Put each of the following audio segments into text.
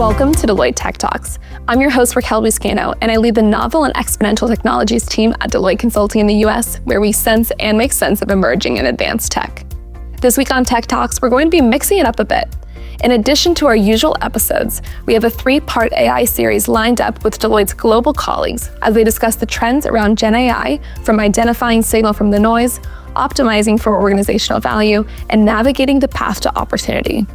Welcome to Deloitte Tech Talks. I'm your host, Raquel Buscano, and I lead the novel and exponential technologies team at Deloitte Consulting in the US, where we sense and make sense of emerging and advanced tech. This week on Tech Talks, we're going to be mixing it up a bit. In addition to our usual episodes, we have a 3-part AI series lined up with Deloitte's global colleagues as they discuss the trends around GenAI, from identifying signal from the noise, optimizing for organizational value, and navigating the path to opportunity.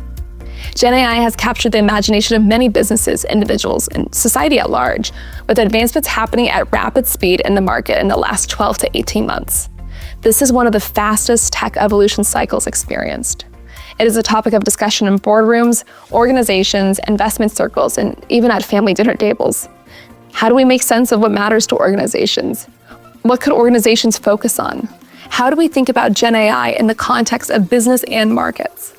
GenAI has captured the imagination of many businesses, individuals, and society at large, with advancements happening at rapid speed in the market in the last 12 to 18 months. This is one of the fastest tech evolution cycles experienced. It is a topic of discussion in boardrooms, organizations, investment circles, and even at family dinner tables. How do we make sense of what matters to organizations? What could organizations focus on? How do we think about GenAI in the context of business and markets?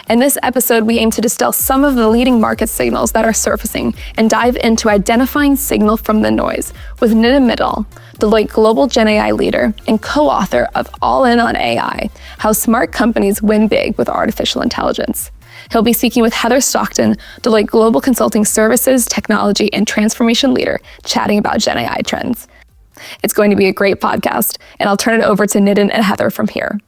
In this episode, we aim to distill some of the leading market signals that are surfacing and dive into identifying signal from the noise with Nitin Mittal, Deloitte Global GenAI leader and co-author of All In on AI, How Smart Companies Win Big with Artificial Intelligence. He'll be speaking with Heather Stockton, Deloitte Global Consulting Services, technology and transformation leader, chatting about GenAI trends. It's going to be a great podcast, and I'll turn it over to Nitin and Heather from here.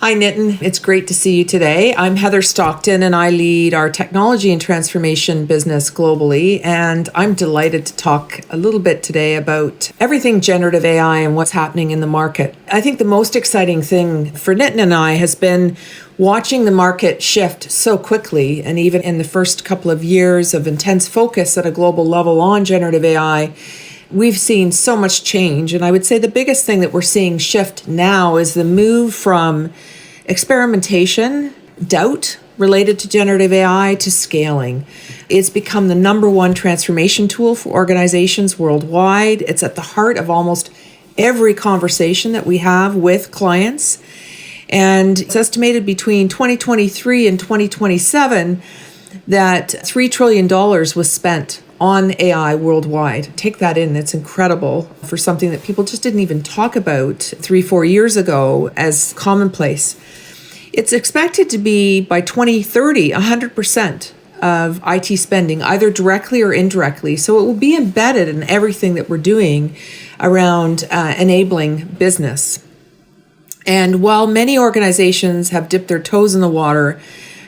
Hi, Nitin. It's great to see you today. I'm Heather Stockton, and I lead our technology and transformation business globally. And I'm delighted to talk a little bit today about everything generative AI and what's happening in the market. I think the most exciting thing for Nitin and I has been watching the market shift so quickly. And even in the first couple of years of intense focus at a global level on generative AI, we've seen so much change. And I would say the biggest thing that we're seeing shift now is the move from experimentation, doubt related to generative AI, to scaling. It's become the number one transformation tool for organizations worldwide. It's at the heart of almost every conversation that we have with clients. And it's estimated between 2023 and 2027 that $3 trillion was spent on AI worldwide. Take that in. It's incredible for something that people just didn't even talk about 3-4 years ago as commonplace. It's expected to be by 2030, 100% of IT spending, either directly or indirectly. So it will be embedded in everything that we're doing around enabling business. And while many organizations have dipped their toes in the water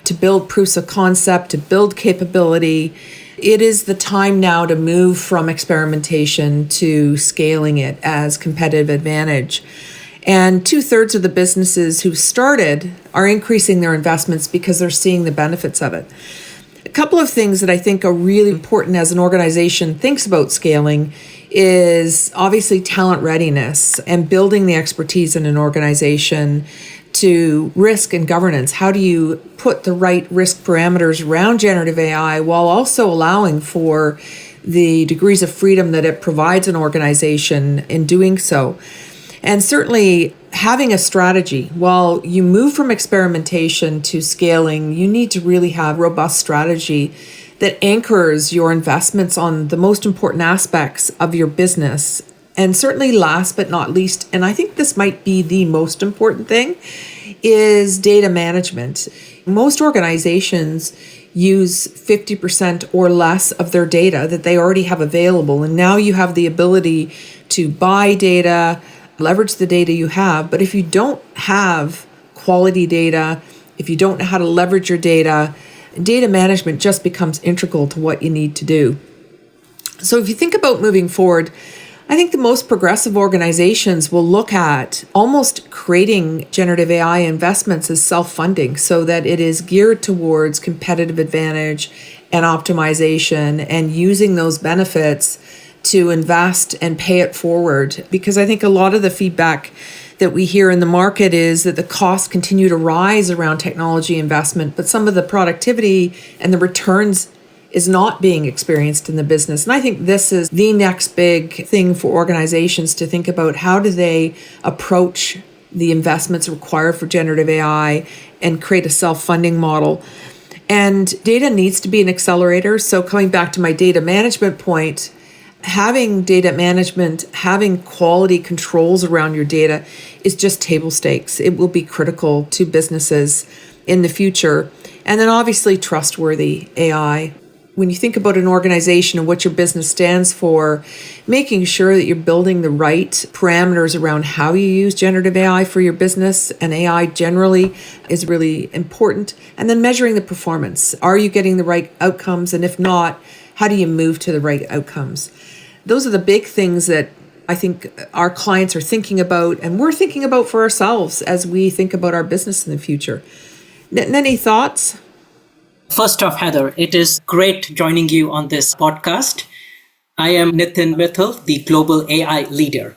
to build proofs of concept, to build capability, it is the time now to move from experimentation to scaling it as competitive advantage. And 2/3 of the businesses who started are increasing their investments because they're seeing the benefits of it. A couple of things that I think are really important as an organization thinks about scaling is obviously talent readiness and building the expertise in an organization, to risk and governance. How do you put the right risk parameters around generative AI while also allowing for the degrees of freedom that it provides an organization in doing so? And certainly having a strategy. While you move from experimentation to scaling, you need to really have a robust strategy that anchors your investments on the most important aspects of your business. And certainly last but not least, and I think this might be the most important thing, is data management. Most organizations use 50% or less of their data that they already have available. And now you have the ability to buy data, leverage the data you have. But if you don't have quality data, if you don't know how to leverage your data, data management just becomes integral to what you need to do. So if you think about moving forward, I think the most progressive organizations will look at almost creating generative AI investments as self-funding so that it is geared towards competitive advantage and optimization and using those benefits to invest and pay it forward. Because I think a lot of the feedback that we hear in the market is that the costs continue to rise around technology investment, but some of the productivity and the returns is not being experienced in the business. And I think this is the next big thing for organizations to think about. How do they approach the investments required for generative AI and create a self-funding model? And data needs to be an accelerator. So coming back to my data management point, having data management, having quality controls around your data is just table stakes. It will be critical to businesses in the future. And then obviously trustworthy AI. When you think about an organization and what your business stands for, making sure that you're building the right parameters around how you use generative AI for your business and AI generally is really important. And then measuring the performance. Are you getting the right outcomes? And if not, how do you move to the right outcomes? Those are the big things that I think our clients are thinking about and we're thinking about for ourselves as we think about our business in the future. Any thoughts? First off, Heather, it is great joining you on this podcast. I am Nitin Mittal, the Global AI Leader.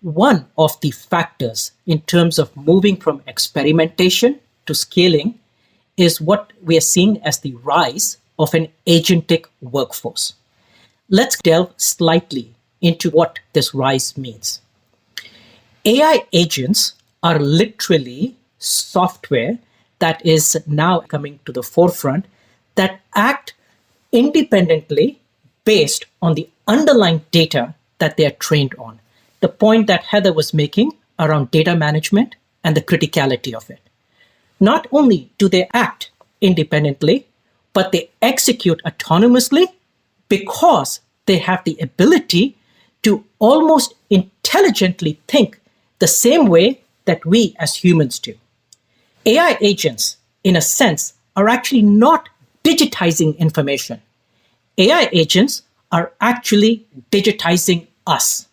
One of the factors in terms of moving from experimentation to scaling is what we are seeing as the rise of an agentic workforce. Let's delve slightly into what this rise means. AI agents are literally software that is now coming to the forefront that act independently based on the underlying data that they are trained on. The point that Heather was making around data management and the criticality of it. Not only do they act independently, but they execute autonomously because they have the ability to almost intelligently think the same way that we as humans do. AI agents, in a sense, are actually not digitizing information. AI agents are actually digitizing us.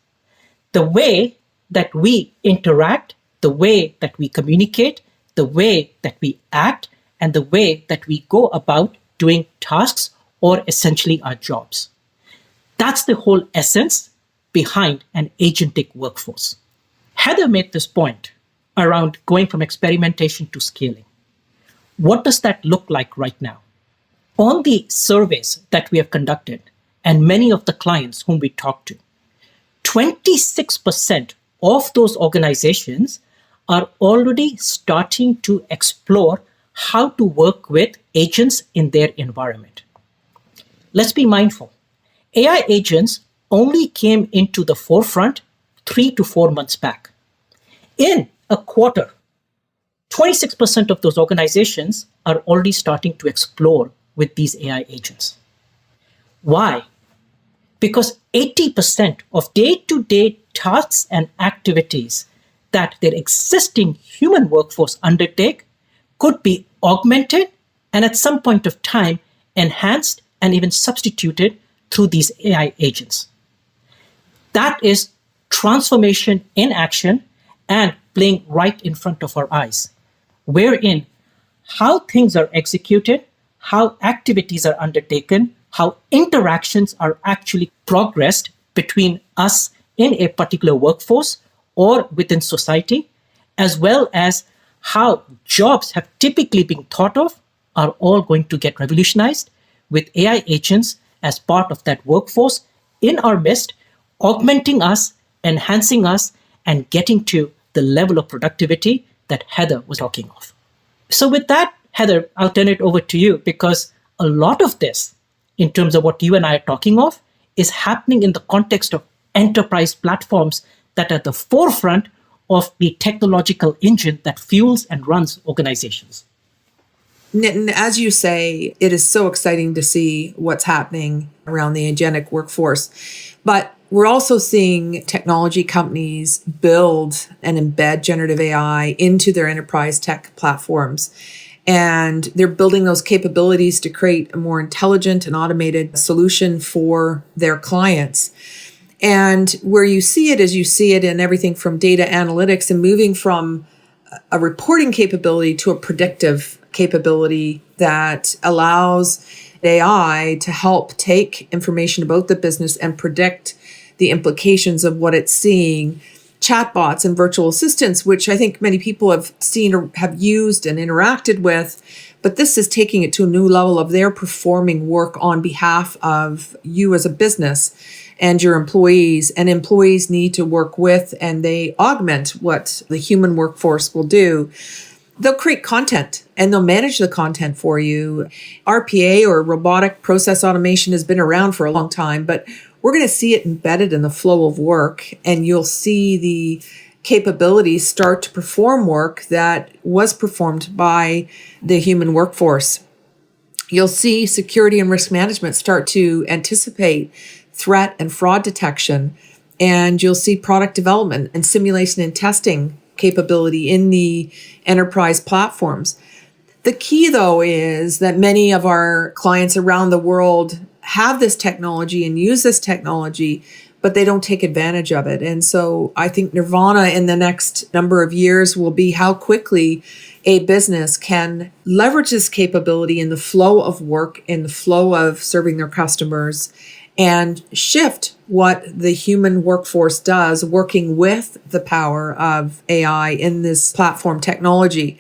The way that we interact, the way that we communicate, the way that we act, and the way that we go about doing tasks or essentially our jobs. That's the whole essence behind an agentic workforce. Heather made this point around going from experimentation to scaling. What does that look like right now? On the surveys that we have conducted, and many of the clients whom we talk to, 26% of those organizations are already starting to explore how to work with agents in their environment. Let's be mindful. AI agents only came into the forefront 3 to 4 months back. In a quarter, 26% of those organizations are already starting to explore with these AI agents. Why? Because 80% of day-to-day tasks and activities that their existing human workforce undertake could be augmented and at some point of time enhanced and even substituted through these AI agents. That is transformation in action and playing right in front of our eyes, wherein how things are executed, how activities are undertaken, how interactions are actually progressed between us in a particular workforce or within society, as well as how jobs have typically been thought of are all going to get revolutionized with AI agents as part of that workforce in our midst, augmenting us, enhancing us, and getting to the level of productivity that Heather was talking of. So with that, Heather, I'll turn it over to you because a lot of this, in terms of what you and I are talking of, is happening in the context of enterprise platforms that are at the forefront of the technological engine that fuels and runs organizations. Nitin, as you say, it is so exciting to see what's happening around the agentic workforce. But we're also seeing technology companies build and embed generative AI into their enterprise tech platforms. And they're building those capabilities to create a more intelligent and automated solution for their clients. And where you see it is you see it in everything from data analytics and moving from a reporting capability to a predictive capability that allows AI to help take information about the business and predict the implications of what it's seeing. Chatbots and virtual assistants, which I think many people have seen or have used and interacted with, but this is taking it to a new level of their performing work on behalf of you as a business and your employees. And employees need to work with and they augment what the human workforce will do. They'll create content and they'll manage the content for you. RPA or robotic process automation has been around for a long time, but we're going to see it embedded in the flow of work, and you'll see the capabilities start to perform work that was performed by the human workforce. You'll see security and risk management start to anticipate threat and fraud detection, and you'll see product development and simulation and testing capability in the enterprise platforms. The key, though, is that many of our clients around the world have this technology and use this technology, but they don't take advantage of it. And so I think nirvana in the next number of years will be how quickly a business can leverage this capability in the flow of work, in the flow of serving their customers, and shift what the human workforce does working with the power of AI in this platform technology.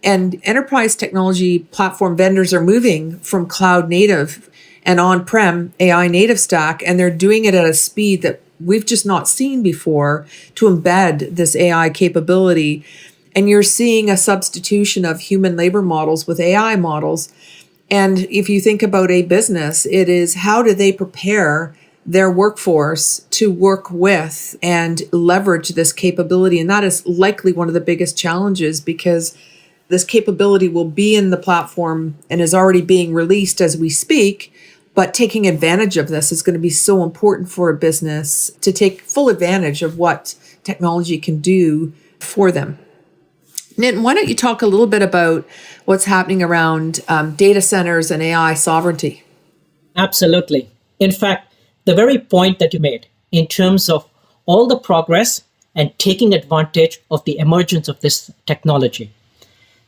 And enterprise technology platform vendors are moving from cloud native and on-prem AI native stack, and they're doing it at a speed that we've just not seen before to embed this AI capability. And you're seeing a substitution of human labor models with AI models. And if you think about a business, it is how do they prepare their workforce to work with and leverage this capability? And that is likely one of the biggest challenges, because this capability will be in the platform and is already being released as we speak. But taking advantage of this is going to be so important for a business to take full advantage of what technology can do for them. Nitin, why don't you talk a little bit about what's happening around data centers and AI sovereignty? Absolutely. In fact, the very point that you made in terms of all the progress and taking advantage of the emergence of this technology,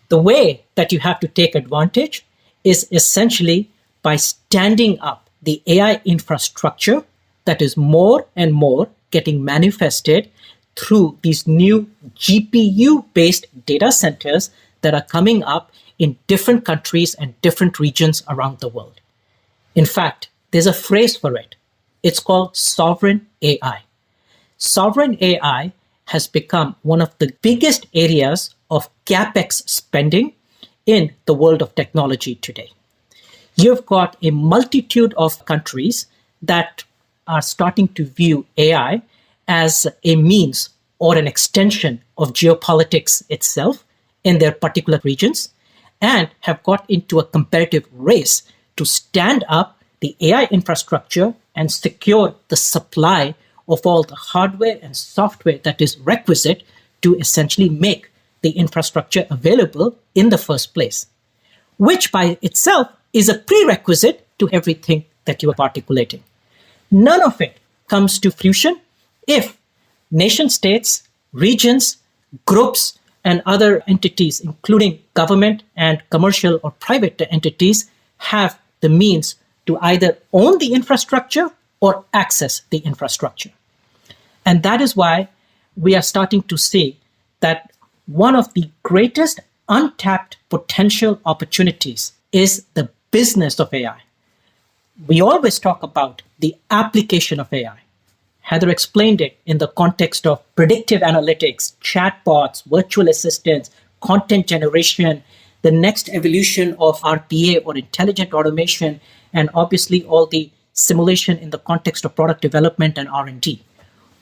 the way that you have to take advantage is essentially by standing up the AI infrastructure that is more and more getting manifested through these new GPU-based data centers that are coming up in different countries and different regions around the world. In fact, there's a phrase for it. It's called sovereign AI. Sovereign AI has become one of the biggest areas of CapEx spending in the world of technology today. You've got a multitude of countries that are starting to view AI as a means or an extension of geopolitics itself in their particular regions, and have got into a competitive race to stand up the AI infrastructure and secure the supply of all the hardware and software that is requisite to essentially make the infrastructure available in the first place, which by itself is a prerequisite to everything that you are articulating. None of it comes to fruition if nation states, regions, groups, and other entities, including government and commercial or private entities, have the means to either own the infrastructure or access the infrastructure. And that is why we are starting to see that one of the greatest untapped potential opportunities is the business of AI. We always talk about the application of AI. Heather explained it in the context of predictive analytics, chatbots, virtual assistants, content generation, the next evolution of RPA or intelligent automation, and obviously all the simulation in the context of product development and R&D.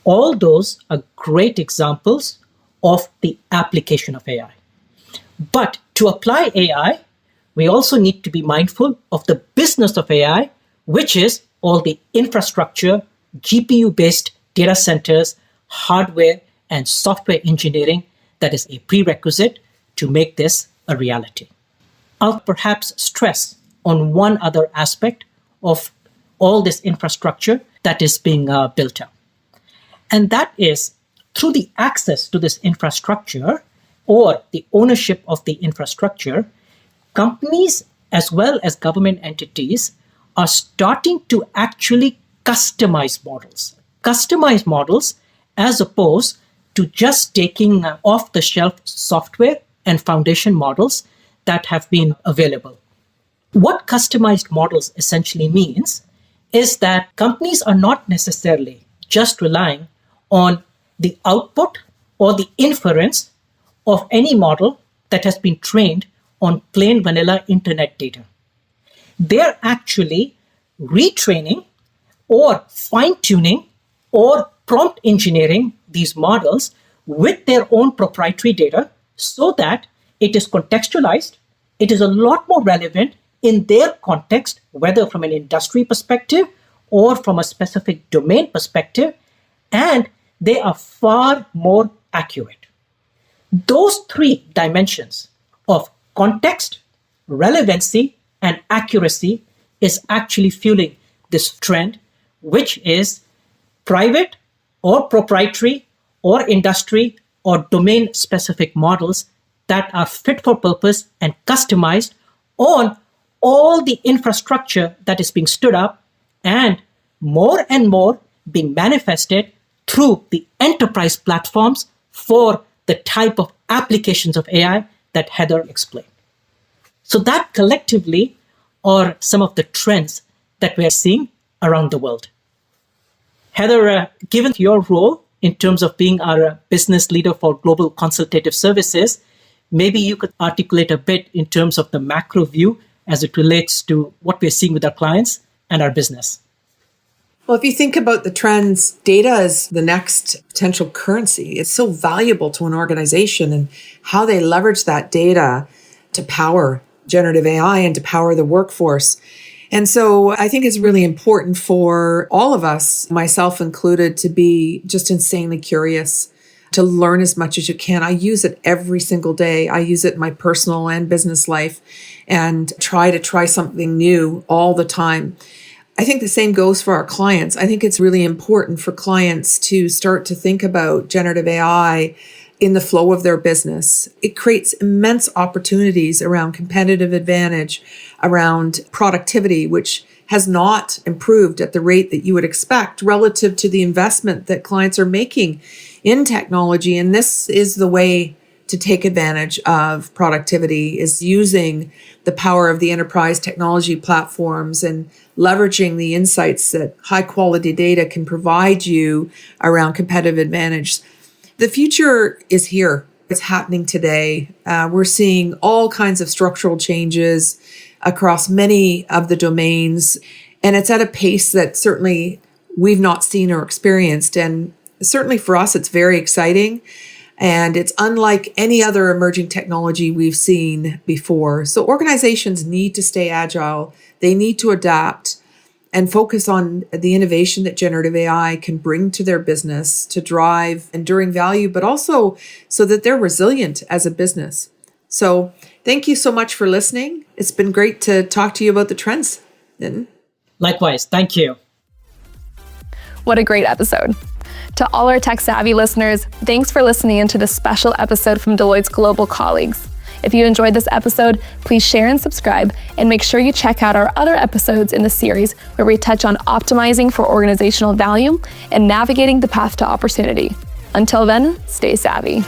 All those are great examples of the application of AI. But to apply AI, we also need to be mindful of the business of AI, which is all the infrastructure, GPU-based data centers, hardware, and software engineering that is a prerequisite to make this a reality. I'll perhaps stress on one other aspect of all this infrastructure that is being built up. And that is through the access to this infrastructure or the ownership of the infrastructure, companies as well as government entities are starting to actually customize models as opposed to just taking off-the-shelf software and foundation models that have been available. What customized models essentially means is that companies are not necessarily just relying on the output or the inference of any model that has been trained on plain vanilla internet data. They're actually retraining or fine-tuning or prompt engineering these models with their own proprietary data so that it is contextualized, it is a lot more relevant in their context, whether from an industry perspective or from a specific domain perspective, and they are far more accurate. Those three dimensions of context, relevancy, and accuracy is actually fueling this trend, which is private or proprietary or industry or domain-specific models that are fit for purpose and customized on all the infrastructure that is being stood up and more being manifested through the enterprise platforms for the type of applications of AI that Heather explained. So that collectively are some of the trends that we're seeing around the world. Heather, given your role in terms of being our business leader for Global Consultative Services, maybe you could articulate a bit in terms of the macro view as it relates to what we're seeing with our clients and our business. Well, if you think about the trends, data is the next potential currency. It's so valuable to an organization and how they leverage that data to power generative AI and to power the workforce. And so I think it's really important for all of us, myself included, to be just insanely curious, to learn as much as you can. I use it every single day. I use it in my personal and business life and try something new all the time. I think the same goes for our clients. I think it's really important for clients to start to think about generative AI in the flow of their business. It creates immense opportunities around competitive advantage, around productivity, which has not improved at the rate that you would expect relative to the investment that clients are making in technology. And this is the way to take advantage of productivity, is using the power of the enterprise technology platforms and leveraging the insights that high quality data can provide you around competitive advantage. The future is here. It's happening today. We're seeing all kinds of structural changes across many of the domains, and it's at a pace that certainly we've not seen or experienced. And certainly for us, it's very exciting. And it's unlike any other emerging technology we've seen before. So organizations need to stay agile. They need to adapt and focus on the innovation that generative AI can bring to their business to drive enduring value, but also so that they're resilient as a business. So thank you so much for listening. It's been great to talk to you about the trends, Nitin. Likewise, thank you. What a great episode. To all our tech-savvy listeners, thanks for listening into this special episode from Deloitte's global colleagues. If you enjoyed this episode, please share and subscribe, and make sure you check out our other episodes in the series where we touch on optimizing for organizational value and navigating the path to opportunity. Until then, stay savvy.